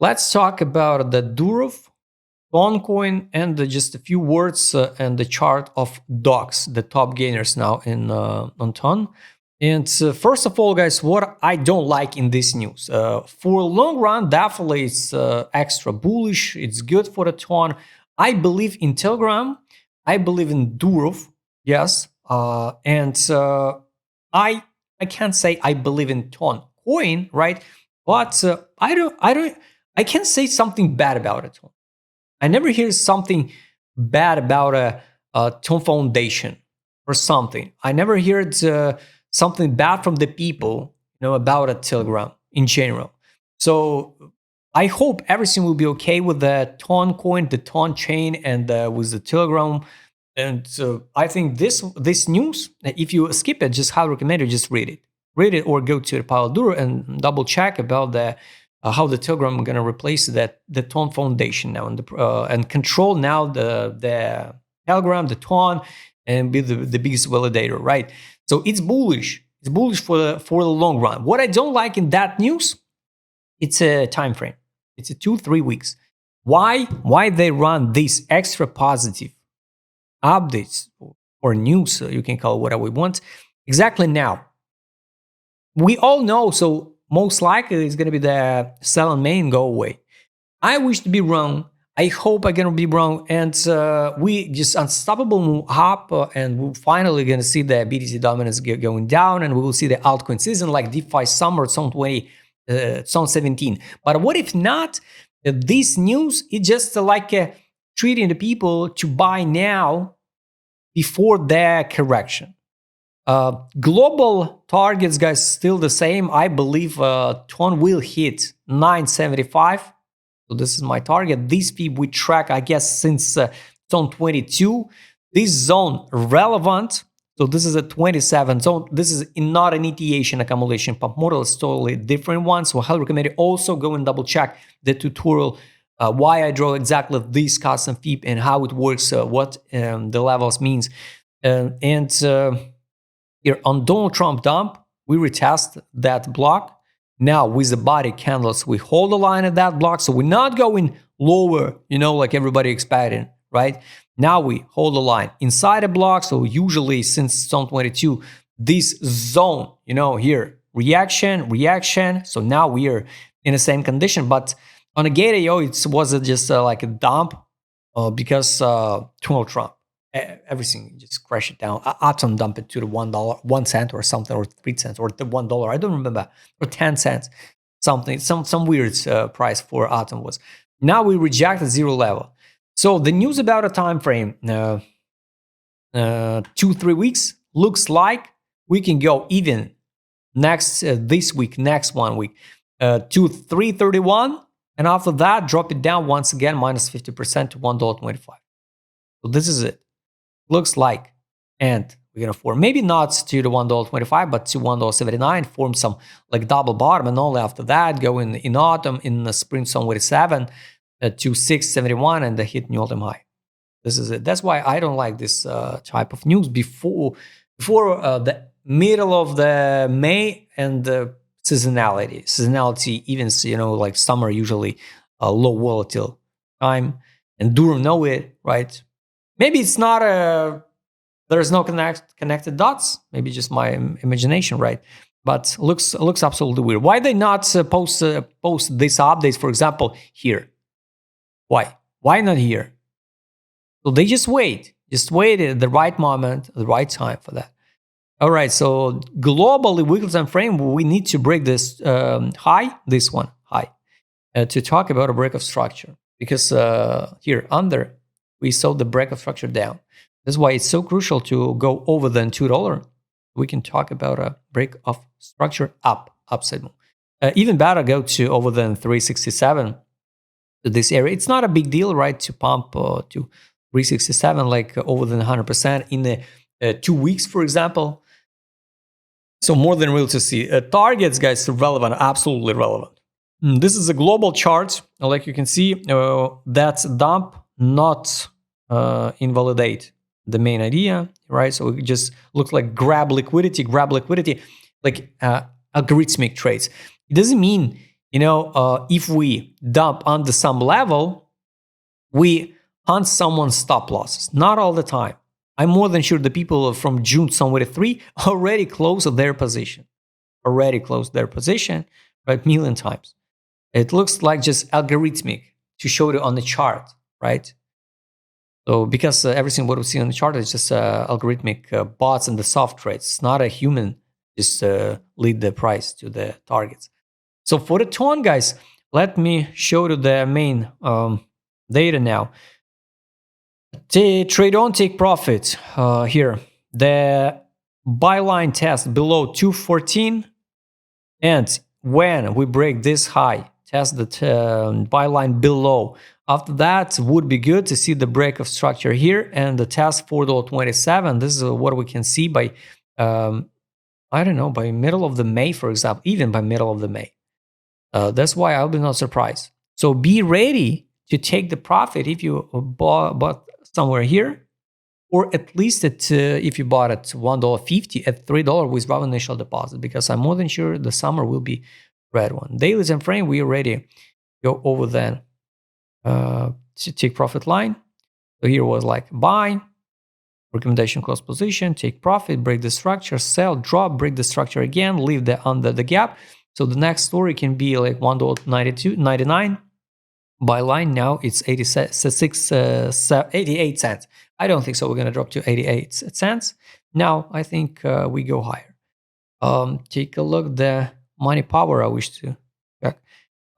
Let's talk about the Durov, Toncoin, and just a few words and the chart of dogs, the top gainers now in on Ton. And first of all, guys, what I don't like in this news, for a long run, definitely it's extra bullish. It's good for the Ton. I believe in Telegram. I believe in Durov. Yes, and I can't say I believe in Toncoin, right? But I can't say something bad about it. I never hear something bad about a Tone Foundation or something. I never heard something bad from the people, about a Telegram in general. So I hope everything will be okay with the Ton coin, the Ton chain, and with the Telegram. And I think this news, if you skip it, just highly recommend you just read it, or go to the Paladuro and double check about the how the Telegram going to replace the Ton Foundation now and control now the Telegram, the Ton, and be the biggest validator, right? So it's bullish. It's bullish for the long run. What I don't like in that news, it's a time frame. It's a 2-3 weeks. Why they run these extra positive updates or news? You can call it whatever we want. Exactly now. We all know. So most likely it's going to be the sell and main go away. I wish to be wrong. I hope I'm going to be wrong. And we just unstoppable move up. And we're finally going to see the BTC dominance going down. And we will see the altcoin season like DeFi summer 2017. But what if not? This news is just like treating the people to buy now before their correction. Global targets, guys, still the same. I believe Ton will hit 975. So this is my target. This fee we track, I guess, since zone 22. This zone relevant. So this is a 27 zone. This is not an ETH accumulation pump model. It's totally different one. So I highly recommend you also go and double check the tutorial, why I draw exactly this custom fee and how it works, what the levels means. Here on Donald Trump dump, we retest that block. Now with the body candles, we hold the line at that block. So we're not going lower, like everybody expected, right? Now we hold the line inside a block. So usually since zone 22, this zone, here, reaction. So now we are in the same condition. But on a Gate.io, it wasn't just like a dump because Donald Trump. Everything just crash it down. Atom dump it to the $1, 1 cent or something, or 3 cents, or the $1. I don't remember, or 10 cents, something, some weird price for Atom was. Now we reject the zero level. So the news about a time frame, 2-3 weeks, looks like we can go even next this week, next 1 week, to 331, and after that drop it down once again minus 50% to $1.25. So this is it. Looks like, and we're gonna form maybe not to the $1.25, but to $1.79, form some like double bottom, and only after that go in autumn in the spring zone 87 to 671 and the hit new all-time high. This is it. That's why I don't like this type of news before the middle of the May and the seasonality events. Like summer usually low volatile time, and Durov know it, right? Maybe it's not there's no connected dots. Maybe just my imagination, right? But looks absolutely weird. Why they not post these updates, for example, here? Why not here? So they just wait at the right moment, the right time for that. All right. So globally, weekly time frame, we need to break this high, this one high, to talk about a break of structure, because here under. We saw the break of structure down. That's why it's so crucial to go over than $2. We can talk about a break of structure upside move. Even better, go to over than 367 to this area. It's not a big deal, right, to pump to 367 like over than 100% in the 2 weeks, for example. So more than real to see. Targets, guys, relevant, absolutely relevant. This is a global chart, like you can see. That's dump. Not invalidate the main idea, right? So it just looks like grab liquidity, like algorithmic trades. It doesn't mean if we dump under some level, we hunt someone's stop losses. Not all the time. I'm more than sure the people from June 23 already closed their position. Right? Million times. It looks like just algorithmic to show it on the chart, right? So because everything what we see on the chart is just algorithmic bots and the soft trades. It's not a human just lead the price to the targets. So for the tone, guys, let me show you the main data now. Trade on, take profit. Here, the buy line test below 214, and when we break this high, test the buy line below. After that, would be good to see the break of structure here and the test $4.27. This is what we can see by, I don't know, by middle of the May, for example, even by middle of the May. That's why I'll be not surprised. So be ready to take the profit if you bought somewhere here, or at least if you bought at $1.50 at $3 without initial deposit, because I'm more than sure the summer will be red one. Daily time frame, we already go over then to take profit line. So here was like buy, recommendation close position, take profit, break the structure, sell, drop, break the structure again, leave the under the gap. So the next story can be like $1.99. Buy line now it's 88 cents. I don't think so. We're gonna drop to 88 cents. Now I think we go higher. Take a look the money power. I wish to check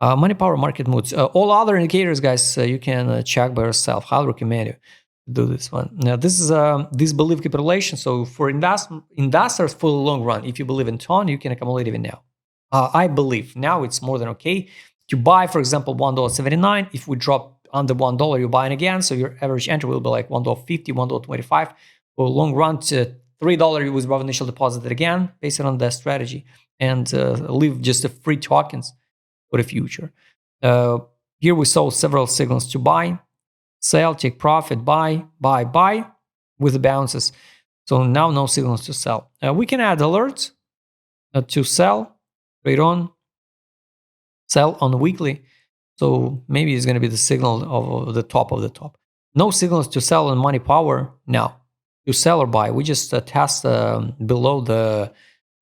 money power market moods. All other indicators, guys, you can check by yourself. Highly recommend you to do this one. Now this is this belief capitulation. So for investors for the long run, if you believe in ton, you can accumulate even now. I believe now it's more than okay to buy, for example, $1.79. If we drop under $1, you're buying again. So your average entry will be like $1.50, $1.25. For a long run to $3, you withdraw initial deposit again, based on that strategy, and leave just the free tokens for the future. Here we saw several signals to buy, sell, take profit, buy, buy, buy with the bounces. So now no signals to sell. We can add alerts to sell, trade on, sell on the weekly. So maybe it's going to be the signal of the top of the top. No signals to sell on money power now. To sell or buy, we just test below the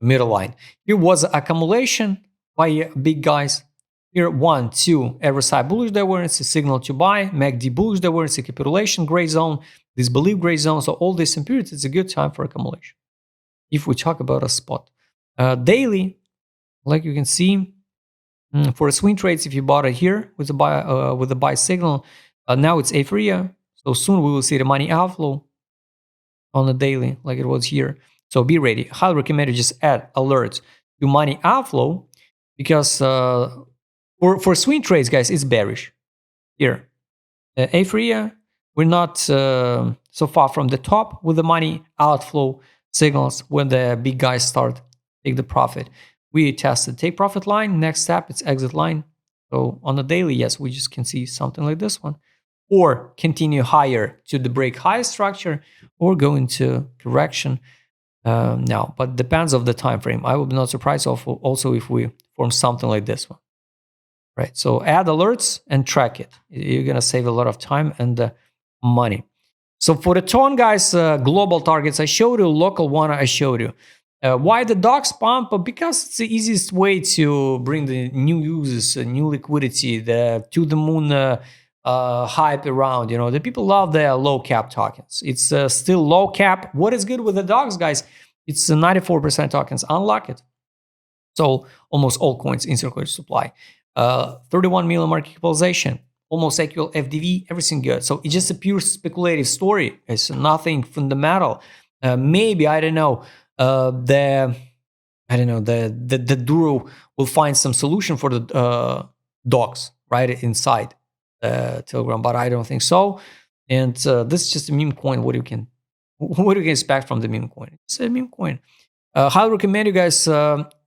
middle line. Here was accumulation by big guys. Here 1, 2, every side bullish divergence, signal to buy, MACD bullish divergence, capitulation gray zone, disbelief gray zone. So all this in periods, it's a good time for accumulation. If we talk about a spot, daily, like you can see, for a swing trades, if you bought it here with the buy signal, now it's aphoria. So soon we will see the money outflow on the daily, like it was here. So be ready. Highly recommend you just add alerts to money outflow, because for swing trades, guys, it's bearish. Here, aphoria, we're not so far from the top with the money outflow signals when the big guys start take the profit. We tested take profit line. Next step, it's exit line. So on the daily, yes, we just can see something like this one, or continue higher to the break high structure, or go into correction now. But depends of the time frame. I would be not surprised also if we form something like this one, right? So add alerts and track it. You're gonna save a lot of time and money. So for the tone, guys, global targets I showed you, local one I showed you. Why the docs pump? Because it's the easiest way to bring the new users, new liquidity, the to the moon hype around. The people love their low cap tokens. It's still low cap. What is good with the docs, guys? It's 94% tokens. Unlock it. So almost all coins in circulatory supply. 31 million market capitalization. Almost equal FDV. Everything good. So it's just a pure speculative story. It's nothing fundamental. Maybe I don't know. The Durov will find some solution for the docs right inside Telegram, but I don't think so. And this is just a meme coin. What you can expect from the meme coin? It's a meme coin. Highly recommend you guys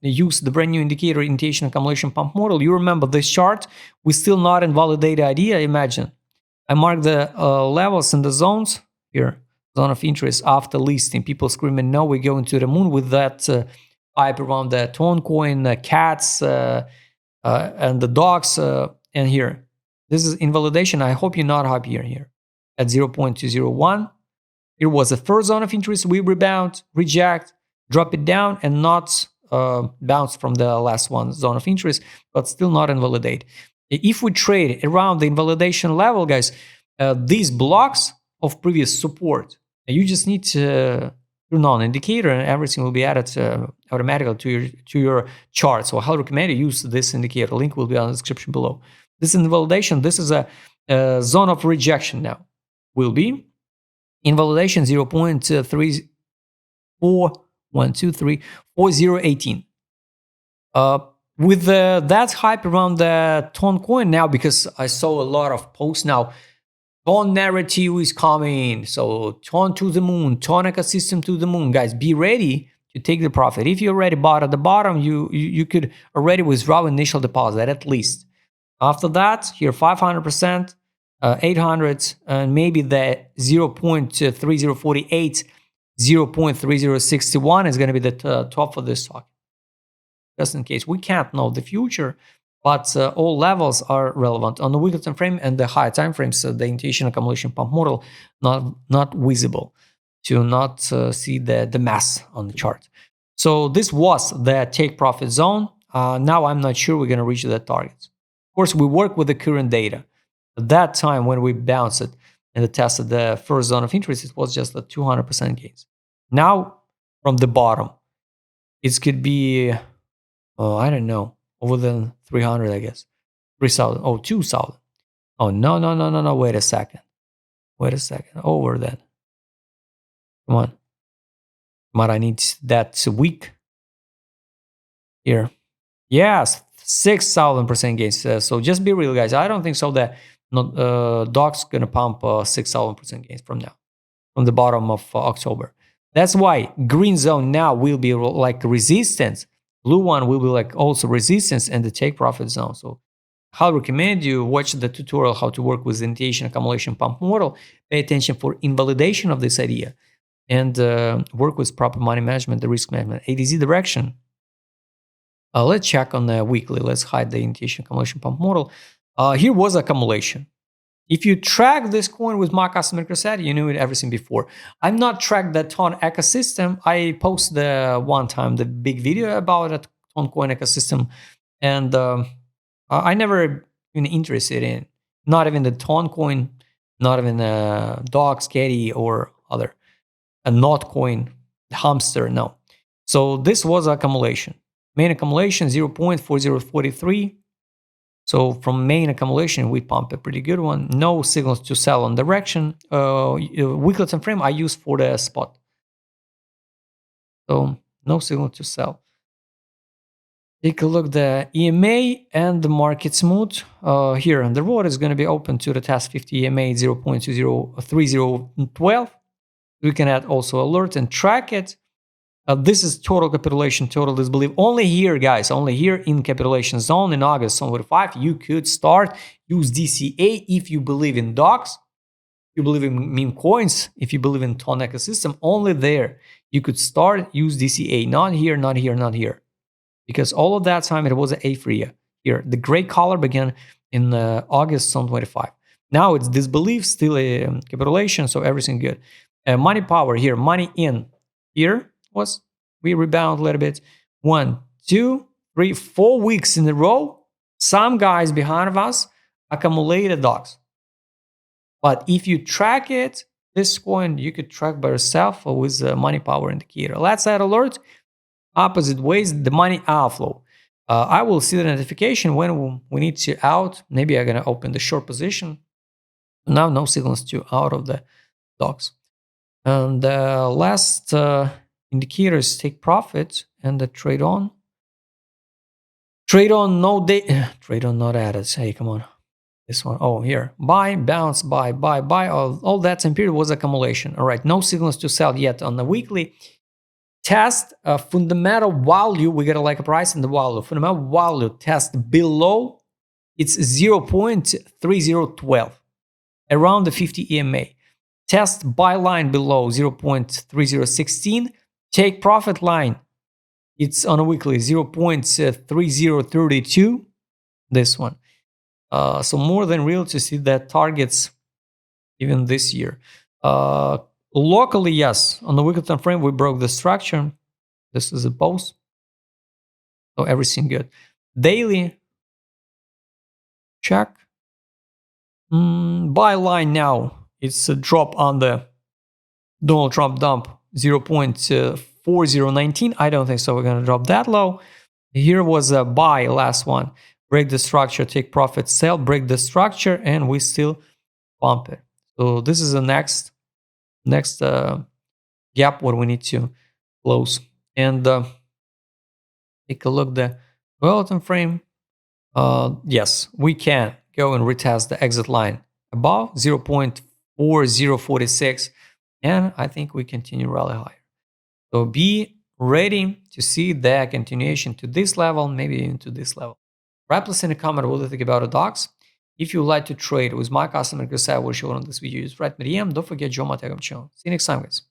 use the brand new indicator indentation accumulation pump model. You remember this chart? We're still not invalidated idea. Imagine I mark the levels and the zones here. Zone of interest after listing. People screaming, no, we're going to the moon with that hype around the Toncoin, cats, and the docs, and here. This is invalidation. I hope you're not happy here. At 0.201. It was the first zone of interest. We rebound, reject, drop it down, and not bounce from the last one zone of interest, but still not invalidate. If we trade around the invalidation level, guys, these blocks of previous support, you just need to turn on indicator, and everything will be added automatically to your chart. So I highly recommend you use this indicator. Link will be on the description below. This is invalidation. This is a zone of rejection now. Will be invalidation 0.341234018. With that hype around the Toncoin now, because I saw a lot of posts now, Ton narrative is coming. So Ton to the moon, Ton ecosystem to the moon. Guys, be ready to take the profit. If you already bought at the bottom, you could already withdraw initial deposit at least. After that, here 500%, 800, and maybe the 0.3048, 0.3061 is going to be the top for this stock. Just in case. We can't know the future, but all levels are relevant. On the weekly time frame and the high time frames, the intuition accumulation pump model not visible to not see the mass on the chart. So this was the take profit zone. Now I'm not sure we're going to reach that target. Of course, we work with the current data. At that time, when we bounced it and tested the first zone of interest, it was just a 200% gains. Now, from the bottom, it could be, I don't know, over than 300, I guess. 3,000. Oh, 2,000. Oh, no. Wait a second. Over then. Come on. But I need that week. Here. Yes, 6,000% gains. So just be real, guys. I don't think so that Doc's going to pump 6,000% gains from now, from the bottom of October. That's why green zone now will be like resistance. Blue one will be like also resistance and the take profit zone. So I'll recommend you watch the tutorial how to work with the initiation accumulation pump model. Pay attention for invalidation of this idea and work with proper money management, the risk management, ADZ direction. Let's check on the weekly. Let's hide the initiation accumulation pump model. Here was accumulation. If you track this coin with my customer cassette, you knew it everything before. I'm not tracked the Ton ecosystem. I posted one time the big video about the Toncoin ecosystem, and I never been interested in not even the Toncoin, not even Dogs, Caddy, or other a Notcoin, Hamster. No. So this was accumulation. Main accumulation 0.4043. So from main accumulation, we pump a pretty good one. No signals to sell on direction. Weekly time frame I use for the spot. So no signal to sell. Take a look the EMA and the market smooth. Here on the road is going to be open to the test 50 EMA 0.203012. We can add also alert and track it. This is total capitulation, total disbelief. Only here, guys, only here in capitulation zone in August 25, you could start, use DCA if you believe in docs, if you believe in Memecoins, if you believe in Ton ecosystem, only there you could start, use DCA. Not here, not here, not here. Because all of that time it was an aphoria. Here, the gray color began in August 25. Now it's disbelief, still a capitulation, so everything good. Money power here, money in here. We rebound a little bit. 1, 2, 3, 4 weeks in a row. Some guys behind of us accumulated dogs. But if you track it, this coin you could track by yourself or with the money power indicator. Let's add alert. Opposite ways, the money outflow. I will see the notification when we need to out. Maybe I'm gonna open the short position. Now no signals to out of the dogs. And the last indicators take profit and the trade on. Trade on no day. Trade on not added. Hey, come on. This one. Oh, here. Buy, bounce, buy. All that time period was accumulation. All right. No signals to sell yet on the weekly. Test fundamental value. We got to like a price in the value. Fundamental value test below. It's 0.3012. Around the 50 EMA. Test buy line below 0.3016. Take profit line, it's on a weekly 0.3032. this one. So more than real to see that targets even this year. Locally, yes, on the weekly time frame, we broke the structure. This is a pulse. So everything good. Daily, check. Buy line now. It's a drop on the Donald Trump dump 0.4019. I don't think so. We're going to drop that low. Here was a buy, last one. Break the structure, take profit, sell, break the structure, and we still pump it. So this is the next gap what we need to close. And take a look the volatile frame. Yes, we can go and retest the exit line above 0.4046, and I think we continue rally higher. So be ready to see the continuation to this level, maybe into this level. Write us in a comment what you think about the docs. If you like to trade with my customer, because I will show on this video, use right medium. Don't forget join my Telegram channel. See you next time, guys.